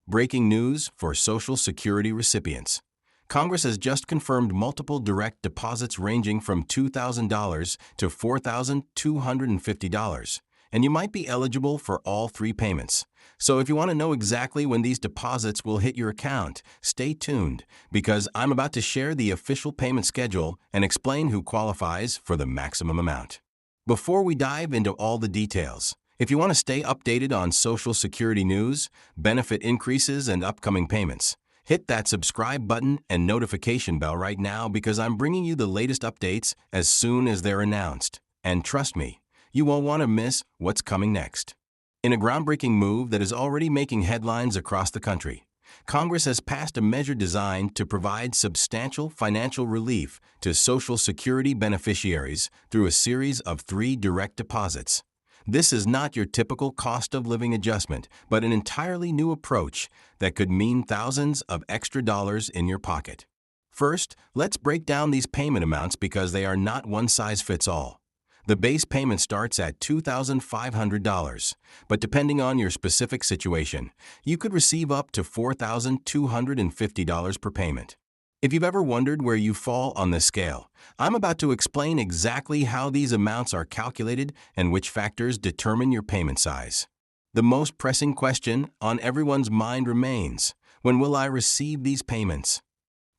Breaking news for Social Security recipients. Congress has just confirmed multiple direct deposits ranging from $2,000 to $4,250, and you might be eligible for all three payments. So if you want to know exactly when these deposits will hit your account, stay tuned, because I'm about to share the official payment schedule and explain who qualifies for the maximum amount. Before we dive into all the details, if you want to stay updated on Social Security news, benefit increases, and upcoming payments, hit that subscribe button and notification bell right now because I'm bringing you the latest updates as soon as they're announced. And trust me, you won't want to miss what's coming next. In a groundbreaking move that is already making headlines across the country, Congress has passed a measure designed to provide substantial financial relief to Social Security beneficiaries through a series of 3 direct deposits. This is not your typical cost of living adjustment, but an entirely new approach that could mean thousands of extra dollars in your pocket. First, let's break down these payment amounts because they are not one size fits all. The base payment starts at $2,500, but depending on your specific situation, you could receive up to $4,250 per payment. If you've ever wondered where you fall on this scale, I'm about to explain exactly how these amounts are calculated and which factors determine your payment size. The most pressing question on everyone's mind remains, when will I receive these payments?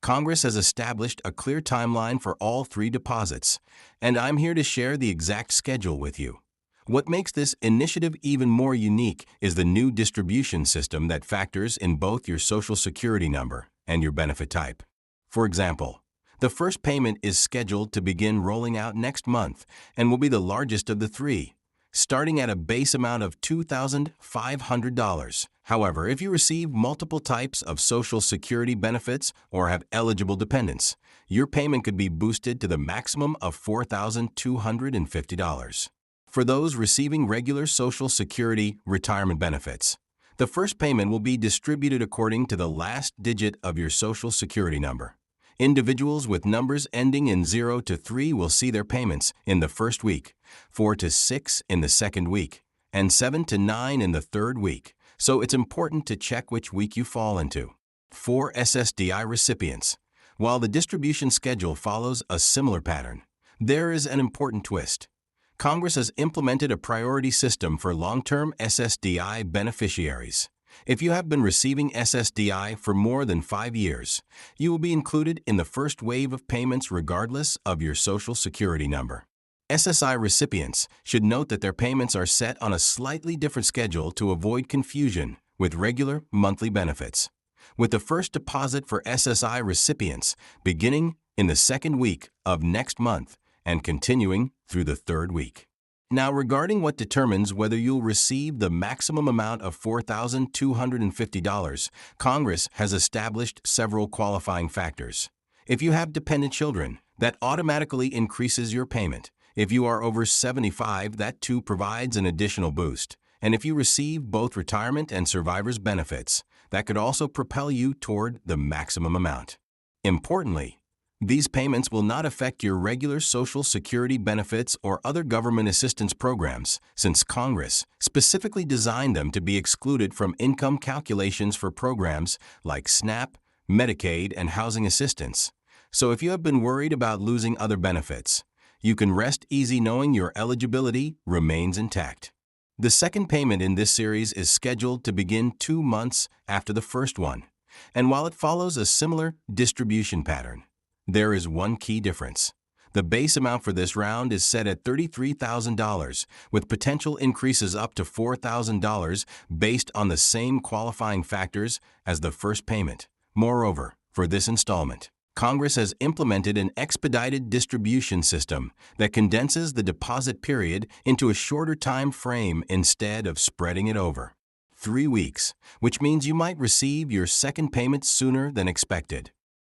Congress has established a clear timeline for all 3 deposits, and I'm here to share the exact schedule with you. What makes this initiative even more unique is the new distribution system that factors in both your Social Security number and your benefit type. For example, the first payment is scheduled to begin rolling out next month and will be the largest of the 3, starting at a base amount of $2,500. However, if you receive multiple types of Social Security benefits or have eligible dependents, your payment could be boosted to the maximum of $4,250. For those receiving regular Social Security retirement benefits, the first payment will be distributed according to the last digit of your Social Security number. Individuals with numbers ending in 0 to 3 will see their payments in the first week, 4 to 6 in the second week, and 7 to 9 in the third week, so it's important to check which week you fall into. For SSDI recipients, while the distribution schedule follows a similar pattern, there is an important twist. Congress has implemented a priority system for long-term SSDI beneficiaries. If you have been receiving SSDI for more than 5 years, you will be included in the first wave of payments regardless of your Social Security number. SSI recipients should note that their payments are set on a slightly different schedule to avoid confusion with regular monthly benefits, with the first deposit for SSI recipients beginning in the second week of next month and continuing through the third week. Now, regarding what determines whether you'll receive the maximum amount of $4,250, Congress has established several qualifying factors. If you have dependent children, that automatically increases your payment. If you are over 75, that too provides an additional boost. And if you receive both retirement and survivor's benefits, that could also propel you toward the maximum amount. Importantly, these payments will not affect your regular Social Security benefits or other government assistance programs, since Congress specifically designed them to be excluded from income calculations for programs like SNAP, Medicaid, and housing assistance. So if you have been worried about losing other benefits, you can rest easy knowing your eligibility remains intact. The second payment in this series is scheduled to begin 2 months after the first one, and while it follows a similar distribution pattern, there is one key difference. The base amount for this round is set at $33,000, with potential increases up to $4,000 based on the same qualifying factors as the first payment. Moreover, for this installment, Congress has implemented an expedited distribution system that condenses the deposit period into a shorter time frame instead of spreading it over 3 weeks, which means you might receive your second payment sooner than expected.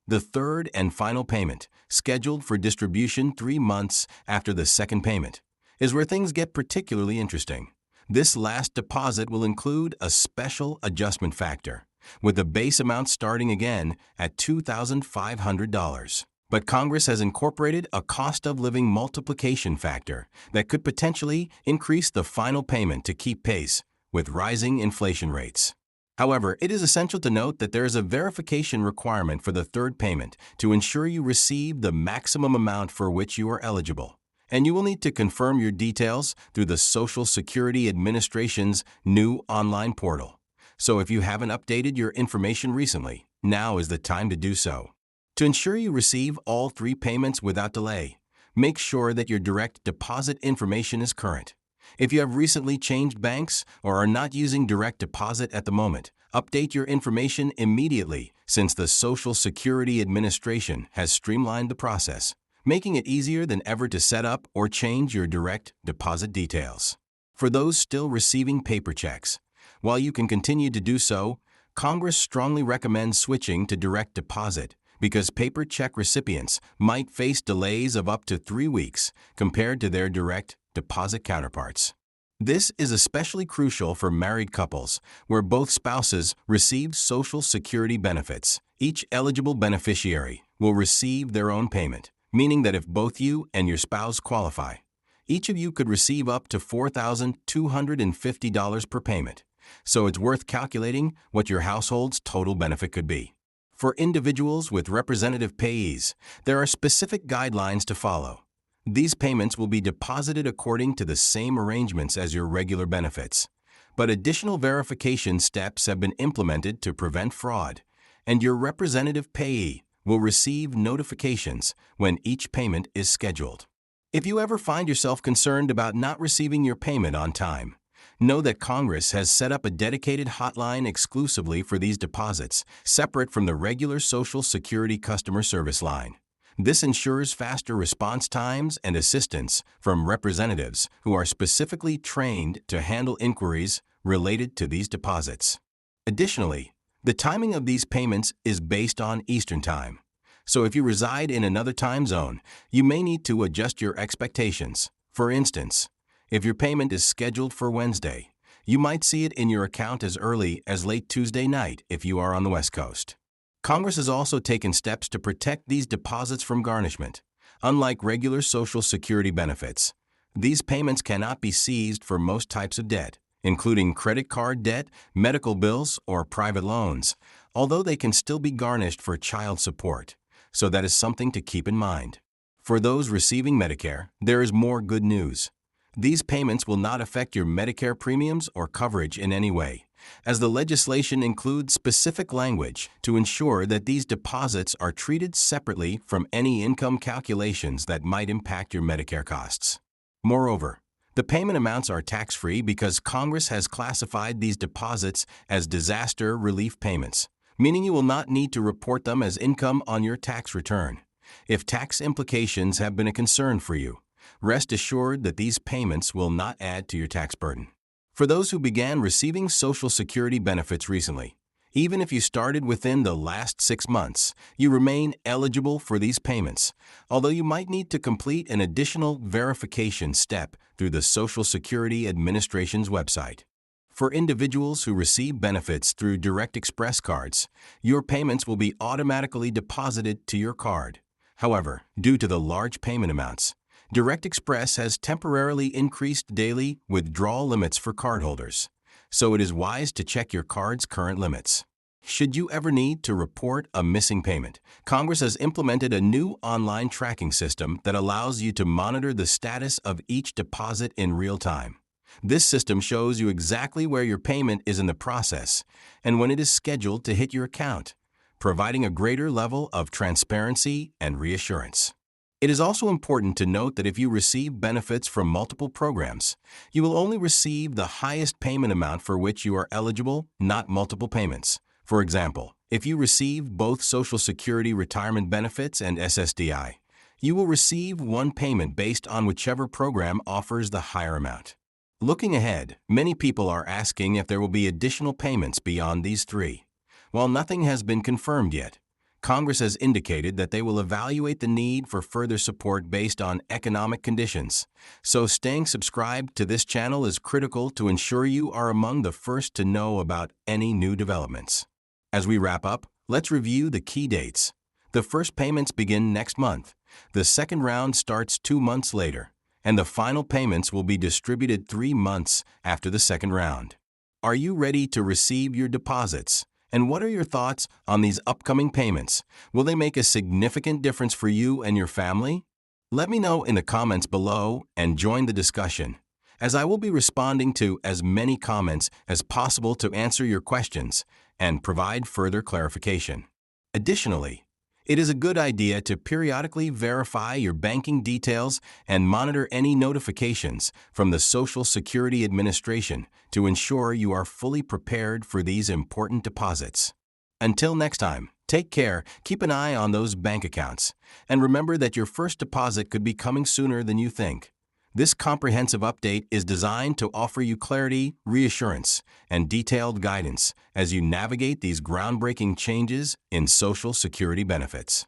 The third and final payment, scheduled for distribution 3 months after the second payment, is where things get particularly interesting. This last deposit will include a special adjustment factor, with the base amount starting again at $2,500. But Congress has incorporated a cost of living multiplication factor that could potentially increase the final payment to keep pace with rising inflation rates. However, it is essential to note that there is a verification requirement for the third payment to ensure you receive the maximum amount for which you are eligible. And you will need to confirm your details through the Social Security Administration's new online portal. So if you haven't updated your information recently, now is the time to do so. To ensure you receive all three payments without delay, make sure that your direct deposit information is current. If you have recently changed banks or are not using direct deposit at the moment, update your information immediately since the Social Security Administration has streamlined the process, making it easier than ever to set up or change your direct deposit details. For those still receiving paper checks, while you can continue to do so, Congress strongly recommends switching to direct deposit because paper check recipients might face delays of up to 3 weeks compared to their direct deposit counterparts. This is especially crucial for married couples where both spouses receive Social Security benefits. Each eligible beneficiary will receive their own payment, meaning that if both you and your spouse qualify, each of you could receive up to $4,250 per payment. So it's worth calculating what your household's total benefit could be. For individuals with representative payees, there are specific guidelines to follow. These payments will be deposited according to the same arrangements as your regular benefits. But additional verification steps have been implemented to prevent fraud, and your representative payee will receive notifications when each payment is scheduled. If you ever find yourself concerned about not receiving your payment on time, know that Congress has set up a dedicated hotline exclusively for these deposits, separate from the regular Social Security customer service line. This ensures faster response times and assistance from representatives who are specifically trained to handle inquiries related to these deposits. Additionally, the timing of these payments is based on Eastern Time. So if you reside in another time zone, you may need to adjust your expectations. For instance, if your payment is scheduled for Wednesday, you might see it in your account as early as late Tuesday night if you are on the West Coast. Congress has also taken steps to protect these deposits from garnishment. Unlike regular Social Security benefits, these payments cannot be seized for most types of debt, including credit card debt, medical bills, or private loans, although they can still be garnished for child support. So that is something to keep in mind. For those receiving Medicare, there is more good news. These payments will not affect your Medicare premiums or coverage in any way, as the legislation includes specific language to ensure that these deposits are treated separately from any income calculations that might impact your Medicare costs. Moreover, the payment amounts are tax-free because Congress has classified these deposits as disaster relief payments, meaning you will not need to report them as income on your tax return. If tax implications have been a concern for you, rest assured that these payments will not add to your tax burden. For those who began receiving Social Security benefits recently, even if you started within the last 6 months, you remain eligible for these payments, although you might need to complete an additional verification step through the Social Security Administration's website. For individuals who receive benefits through Direct Express cards, your payments will be automatically deposited to your card. However, due to the large payment amounts, Direct Express has temporarily increased daily withdrawal limits for cardholders, so it is wise to check your card's current limits. Should you ever need to report a missing payment, Congress has implemented a new online tracking system that allows you to monitor the status of each deposit in real time. This system shows you exactly where your payment is in the process and when it is scheduled to hit your account, providing a greater level of transparency and reassurance. It is also important to note that if you receive benefits from multiple programs, you will only receive the highest payment amount for which you are eligible, not multiple payments. For example, if you receive both Social Security retirement benefits and SSDI, you will receive one payment based on whichever program offers the higher amount. Looking ahead, many people are asking if there will be additional payments beyond these three. While nothing has been confirmed yet, Congress has indicated that they will evaluate the need for further support based on economic conditions. So staying subscribed to this channel is critical to ensure you are among the first to know about any new developments. As we wrap up, let's review the key dates. The first payments begin next month. The second round starts 2 months later, and the final payments will be distributed 3 months after the second round. Are you ready to receive your deposits? And what are your thoughts on these upcoming payments? Will they make a significant difference for you and your family? Let me know in the comments below and join the discussion, as I will be responding to as many comments as possible to answer your questions and provide further clarification. Additionally, it is a good idea to periodically verify your banking details and monitor any notifications from the Social Security Administration to ensure you are fully prepared for these important deposits. Until next time, take care, keep an eye on those bank accounts, and remember that your first deposit could be coming sooner than you think. This comprehensive update is designed to offer you clarity, reassurance, and detailed guidance as you navigate these groundbreaking changes in Social Security benefits.